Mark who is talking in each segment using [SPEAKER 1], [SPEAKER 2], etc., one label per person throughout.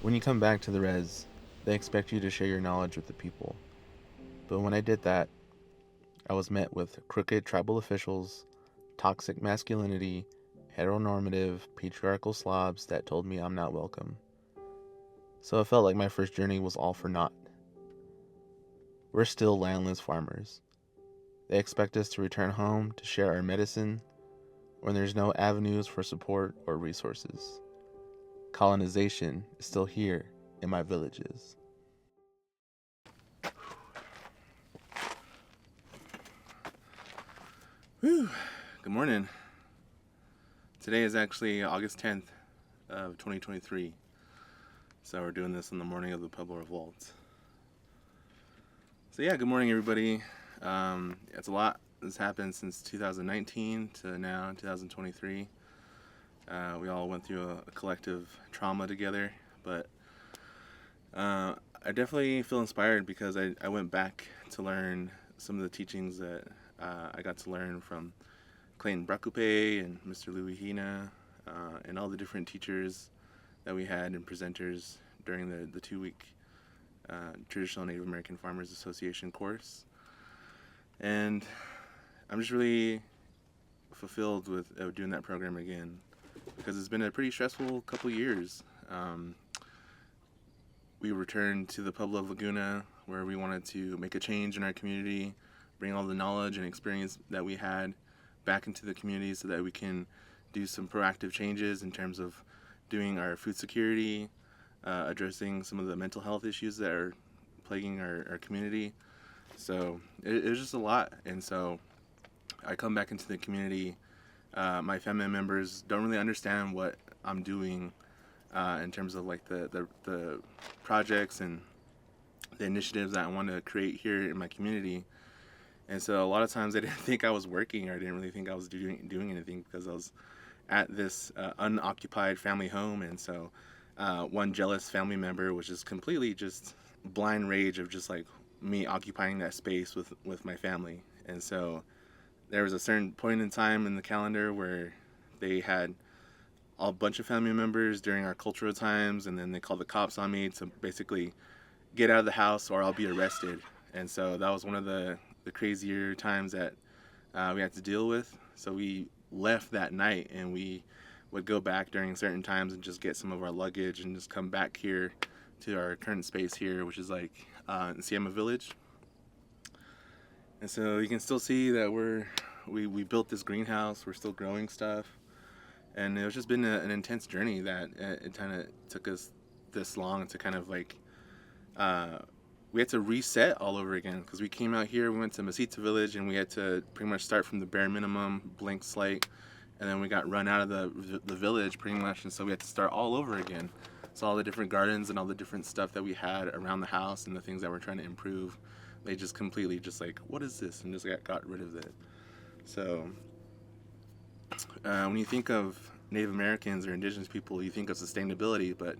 [SPEAKER 1] When you come back to the res, they expect you to share your knowledge with the people. But when I did that, I was met with crooked tribal officials, toxic masculinity, heteronormative, patriarchal slobs that told me I'm not welcome. So it felt like my first journey was all for naught. We're still landless farmers. They expect us to return home to share our medicine when there's no avenues for support or resources. Colonization is still here in my villages. Whew. Good morning. Today is actually August 10th of 2023. So we're doing this in the morning of the Pueblo Revolt. So yeah, good morning everybody. It's a lot that's happened since 2019 to now 2023. We all went through a collective trauma together, but I definitely feel inspired because I went back to learn some of the teachings that I got to learn from Clayton PoPay and Mr. Louis Hina, and all the different teachers that we had and presenters during the 2-week Traditional Native American Farmers Association course. And I'm just really fulfilled with doing that program again, because it's been a pretty stressful couple years. We returned to the Pueblo of Laguna, where we wanted to make a change in our community, bring all the knowledge and experience that we had back into the community so that we can do some proactive changes in terms of doing our food security, addressing some of the mental health issues that are plaguing our community. So it was just a lot. And so I come back into the community. My family members don't really understand what I'm doing in terms of like the projects and the initiatives that I want to create here in my community. And so a lot of times I didn't think I was working, or I didn't really think I was doing anything, because I was at this unoccupied family home. And so one jealous family member was just completely just blind rage of just like me occupying that space with my family. And so there was a certain point in time in the calendar where they had a bunch of family members during our cultural times, and then they called the cops on me to basically get out of the house or I'll be arrested. And so that was one of the crazier times that we had to deal with. So we left that night, and we would go back during certain times and just get some of our luggage and just come back here to our current space here, which is like in Siema Village. And so you can still see that we built this greenhouse. We're still growing stuff, and it's just been an intense journey that it kind of took us this long to kind of like we had to reset all over again, because we came out here, we went to Mesita Village, and we had to pretty much start from the bare minimum, blank slate, and then we got run out of the village pretty much, and so we had to start all over again. So all the different gardens and all the different stuff that we had around the house and the things that we're trying to improve, they just completely just like, what is this? And just got rid of it. So when you think of Native Americans or indigenous people, you think of sustainability, but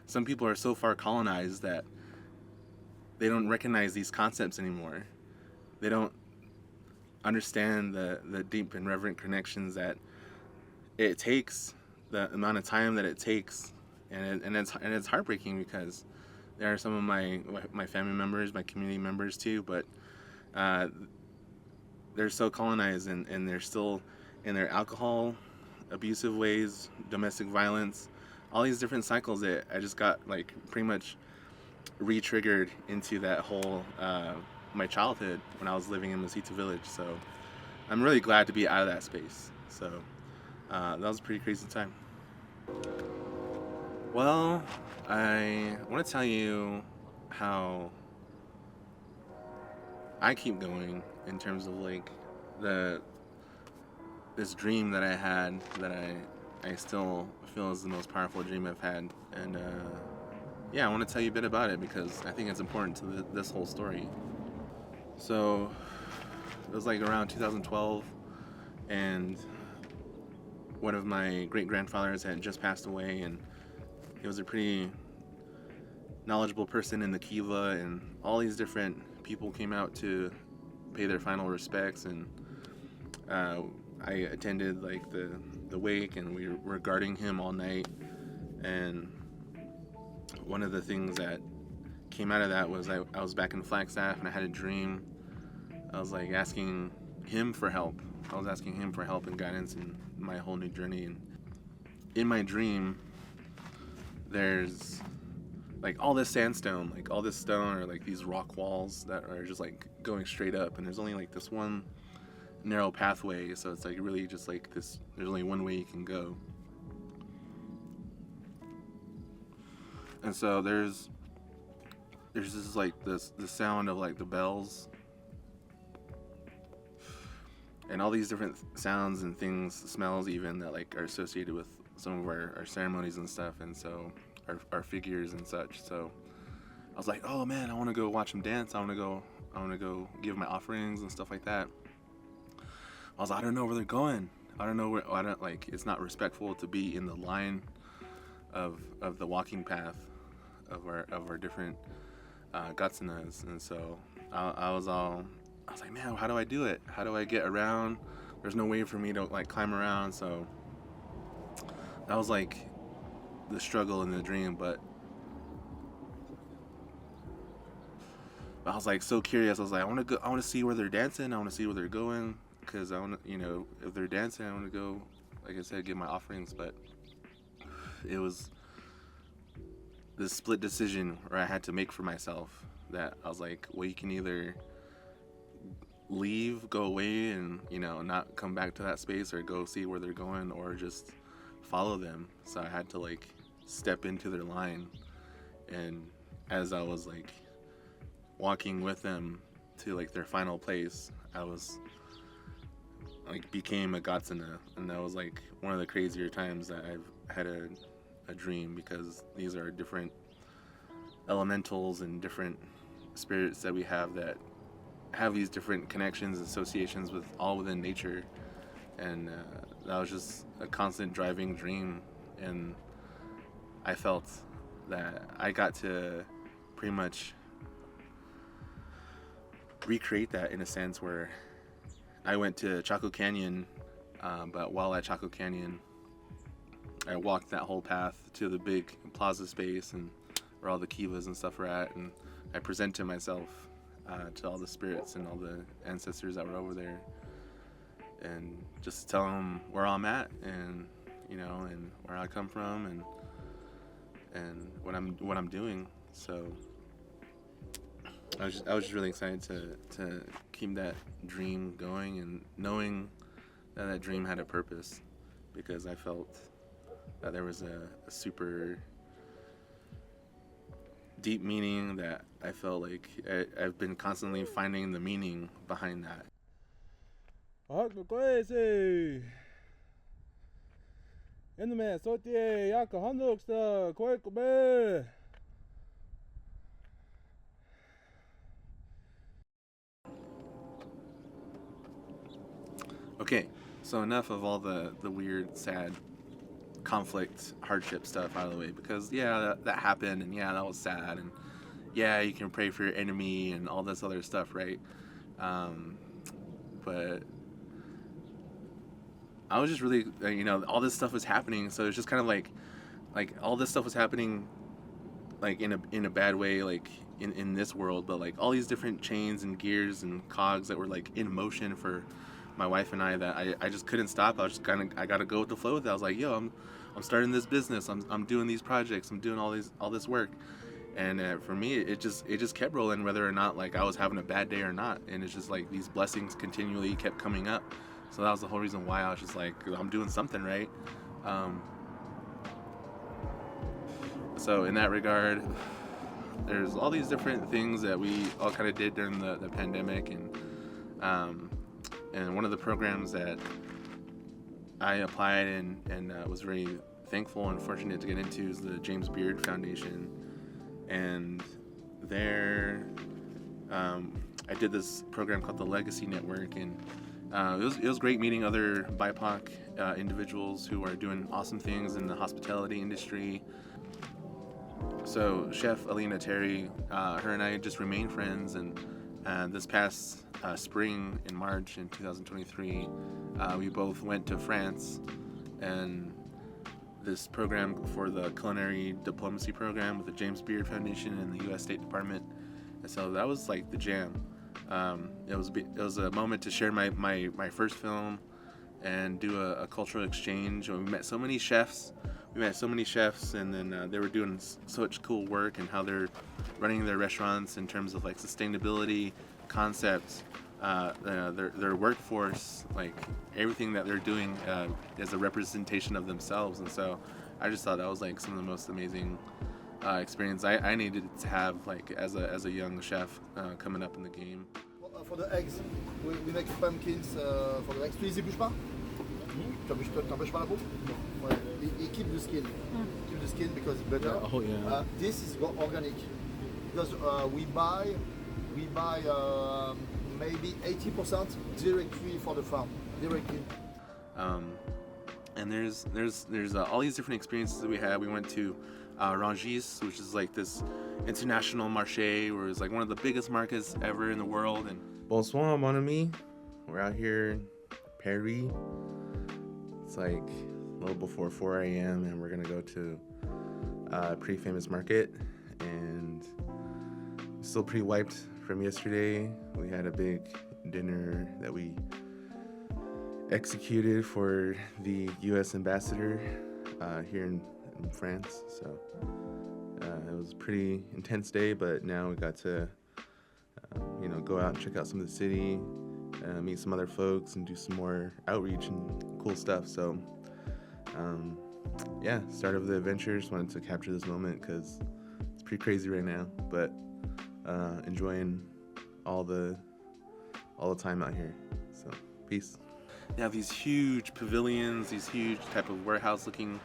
[SPEAKER 1] some people are so far colonized that they don't recognize these concepts anymore. They don't understand the deep and reverent connections that it takes, the amount of time that it takes, and it's heartbreaking, because there are some of my family members, my community members too, but they're so colonized, and they're still in their alcohol, abusive ways, domestic violence, all these different cycles that I just got like pretty much re-triggered into that whole my childhood when I was living in Mesita Village. So I'm really glad to be out of that space. So that was a pretty crazy time. Well, I want to tell you how I keep going in terms of like this dream that I had, that I still feel is the most powerful dream I've had. And yeah, I want to tell you a bit about it because I think it's important to this whole story. So it was like around 2012, and one of my great-grandfathers had just passed away, and he was a pretty knowledgeable person in the Kiva, and all these different people came out to pay their final respects, and I attended like the wake, and we were guarding him all night. And one of the things that came out of that was I was back in Flagstaff, and I had a dream. I was like asking him for help. I was asking him for help and guidance in my whole new journey. And in my dream, there's like all this sandstone, like all this stone, or like these rock walls that are just like going straight up, and there's only like this one narrow pathway, so it's like really just like this, there's only one way you can go. And so there's this like the sound of like the bells and all these different sounds and things, smells even, that like are associated with some of our ceremonies and stuff, and so our figures and such. So I was like, oh man, I want to go watch them dance. I want to go give my offerings and stuff like that. I was like, I don't know where they're going. I don't know where. I don't like. It's not respectful to be in the line of the walking path of our different gatsunas. And so I was like, man, how do I do it? How do I get around? There's no way for me to like climb around. So that was like the struggle in the dream. But I was like so curious. I was like, I want to see where they're dancing. I want to see where they're going, because I want to, if they're dancing, I want to go, like I said, give my offerings. But it was this split decision where I had to make for myself, that I was like, well, you can either leave, go away, and not come back to that space, or go see where they're going, or just follow them. So I had to like step into their line, and as I was like walking with them to like their final place, I was like became a gatsuna. And that was like one of the crazier times that I've had a dream, because these are different elementals and different spirits that we have that have these different connections, associations with all within nature. And that was just a constant driving dream, and I felt that I got to pretty much recreate that, in a sense, where I went to Chaco Canyon, but while at Chaco Canyon, I walked that whole path to the big plaza space, and where all the kivas and stuff are at, and I presented myself to all the spirits and all the ancestors that were over there, and just tell them where I'm at, and and where I come from, and what I'm doing. So I was just really excited to keep that dream going, and knowing that dream had a purpose, because I felt that there was a super deep meaning that I felt like I've been constantly finding the meaning behind that. Okay, so enough of all the weird, sad, conflict, hardship stuff out of the way, because that happened, and that was sad, and you can pray for your enemy and all this other stuff, right? But I was just really, all this stuff was happening, so it's just kind of like all this stuff was happening, like in a bad way, like in this world, but like all these different chains and gears and cogs that were like in motion for my wife and I, that I just couldn't stop. I was just I gotta go with the flow with it. I was like, yo, I'm starting this business. I'm doing these projects. I'm doing all this work, and for me, it just kept rolling, whether or not like I was having a bad day or not. And it's just like these blessings continually kept coming up. So that was the whole reason why I was just like, I'm doing something right. So in that regard, there's all these different things that we all kind of did during the pandemic, and one of the programs that I applied and was very thankful and fortunate to get into is the James Beard Foundation. And there I did this program called the Legacy Network, and it was great meeting other BIPOC individuals who are doing awesome things in the hospitality industry. So Chef Alina Terry, her and I just remained friends, and this past spring in March in 2023, we both went to France, and this program for the culinary diplomacy program with the James Beard Foundation and the U.S. State Department. And so that was like the jam. It was a moment to share my first film and do a cultural exchange. We met so many chefs. And then they were doing such cool work and how they're running their restaurants in terms of like sustainability concepts, their workforce, like everything that they're doing is a representation of themselves. And so I just thought that was like some of the most amazing experience I needed to have, like as a young chef coming up in the game.
[SPEAKER 2] For the eggs, we make pumpkins for the eggs. Tu les épluches pas? T'empêches pas la peau? Ouais. You keep the skin. Keep the skin because it's better.
[SPEAKER 3] Oh yeah.
[SPEAKER 2] This is organic because we buy maybe 80% directly for the farm. Directly.
[SPEAKER 1] And there's all these different experiences that we had. We went to Rungis, which is like this international marché, where it's like one of the biggest markets ever in the world. And
[SPEAKER 3] Bonsoir, mon ami. We're out here in Paris. It's like a little before 4 a.m. and we're gonna go to a pretty famous market, and I'm still pretty wiped from yesterday. We had a big dinner that we executed for the U.S. ambassador here in France. So it was a pretty intense day, but now we got to go out and check out some of the city, meet some other folks, and do some more outreach and cool stuff. So start of the adventure. Just wanted to capture this moment because it's pretty crazy right now, but enjoying all the time out here. So peace.
[SPEAKER 1] They have these huge pavilions, these huge type of warehouse-looking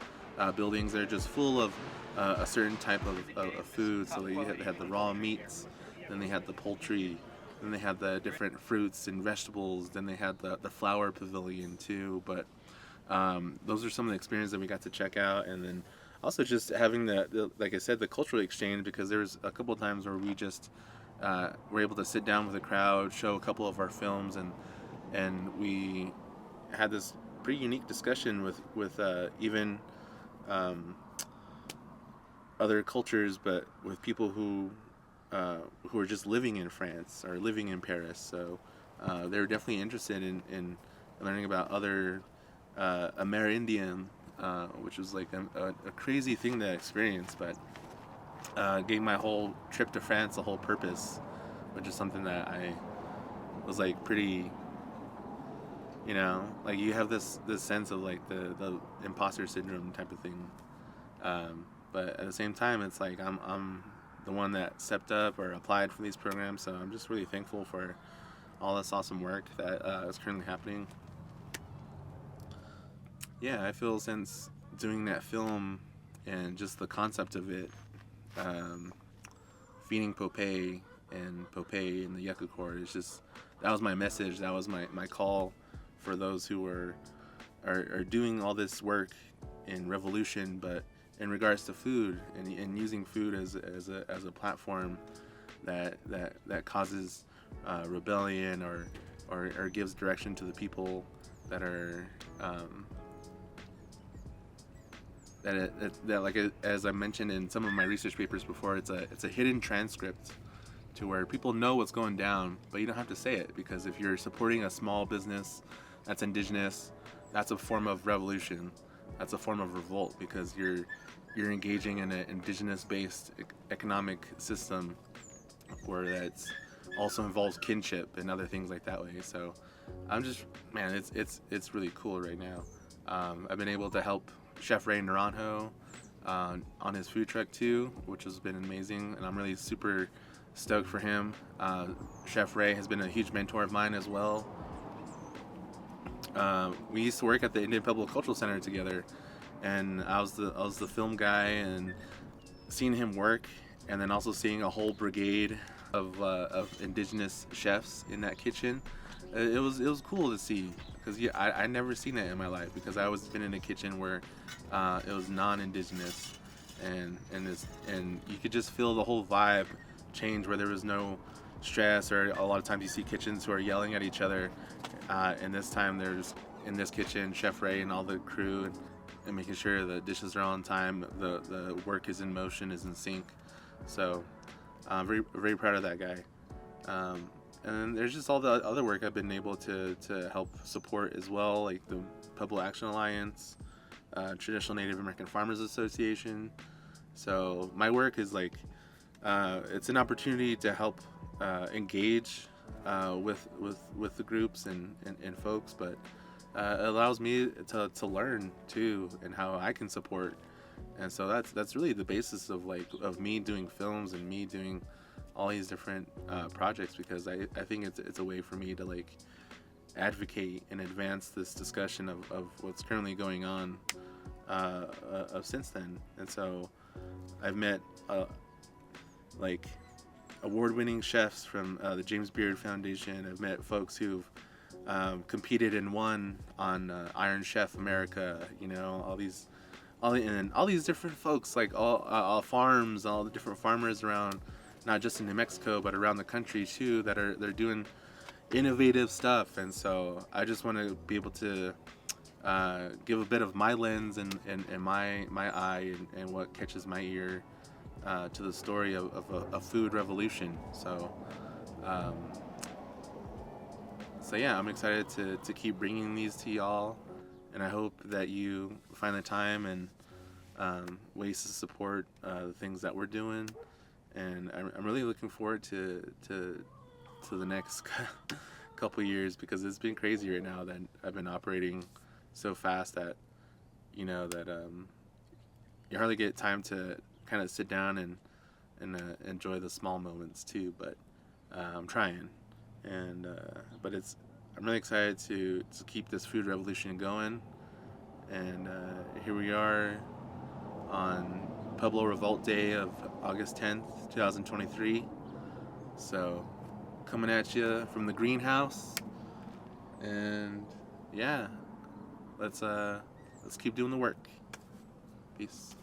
[SPEAKER 1] buildings. They're just full of a certain type of food. So they had the raw meats, then they had the poultry, then they had the different fruits and vegetables, then they had the flower pavilion too. But those are some of the experiences that we got to check out, and then also just having the like I said, the cultural exchange, because there was a couple of times where we just were able to sit down with a crowd, show a couple of our films, and we had this pretty unique discussion with even other cultures, but with people who are just living in France or living in Paris. So they were definitely interested in learning about other Amerindian, which was like a crazy thing to experience, but gave my whole trip to France a whole purpose, which is something that I was like pretty, like you have this sense of like the imposter syndrome type of thing, but at the same time it's like I'm the one that stepped up or applied for these programs, so I'm just really thankful for all this awesome work that is currently happening. Yeah, I feel since doing that film and just the concept of it, feeding PoPay and the Yucca Corps, is just, that was my message, that was my call for those who are doing all this work in revolution, but in regards to food and using food as a platform that causes rebellion or gives direction to the people that are that like, as I mentioned in some of my research papers before, it's a hidden transcript to where people know what's going down, but you don't have to say it, because if you're supporting a small business that's indigenous, that's a form of revolution. That's a form of revolt, because you're engaging in an indigenous-based economic system where that's also involves kinship and other things like that way. So I'm just, man, it's really cool right now. I've been able to help Chef Ray Naranjo on his food truck too, which has been amazing, and I'm really super stoked for him. Chef Ray has been a huge mentor of mine as well. We used to work at the Indian Pueblo Cultural Center together, and I was the film guy, and seeing him work, and then also seeing a whole brigade of indigenous chefs in that kitchen. It was cool to see because yeah, I never seen that in my life because I always been in a kitchen where it was non-indigenous and you could just feel the whole vibe change where there was no stress, or a lot of times you see kitchens who are yelling at each other, and this time there's in this kitchen Chef Ray and all the crew and making sure the dishes are on time, the work is in motion, is in sync. So I'm very proud of that guy. And then there's just all the other work I've been able to help support as well, like the Pueblo Action Alliance, Traditional Native American Farmers Association. So my work is like, it's an opportunity to help engage with the groups and folks, but it allows me to learn too and how I can support. And so that's really the basis of me doing films and me doing all these different projects, because I think it's a way for me to like advocate and advance this discussion of what's currently going on of since then. And so I've met like award-winning chefs from the James Beard Foundation. I've met folks who've competed and won on Iron Chef America, you know, all these different folks, like all farms, all the different farmers around, not just in New Mexico, but around the country too, they're doing innovative stuff. And so I just want to be able to give a bit of my lens and my eye and what catches my ear to the story of a food revolution. So yeah, I'm excited to keep bringing these to y'all, and I hope that you find the time and ways to support the things that we're doing. And I'm really looking forward to the next couple years, because it's been crazy right now that I've been operating so fast that you hardly get time to kind of sit down and enjoy the small moments too. But I'm trying, and but I'm really excited to keep this food revolution going. And here we are on Pueblo Revolt Day of August 10th, 2023. So coming at you from the greenhouse, and yeah, let's keep doing the work. Peace.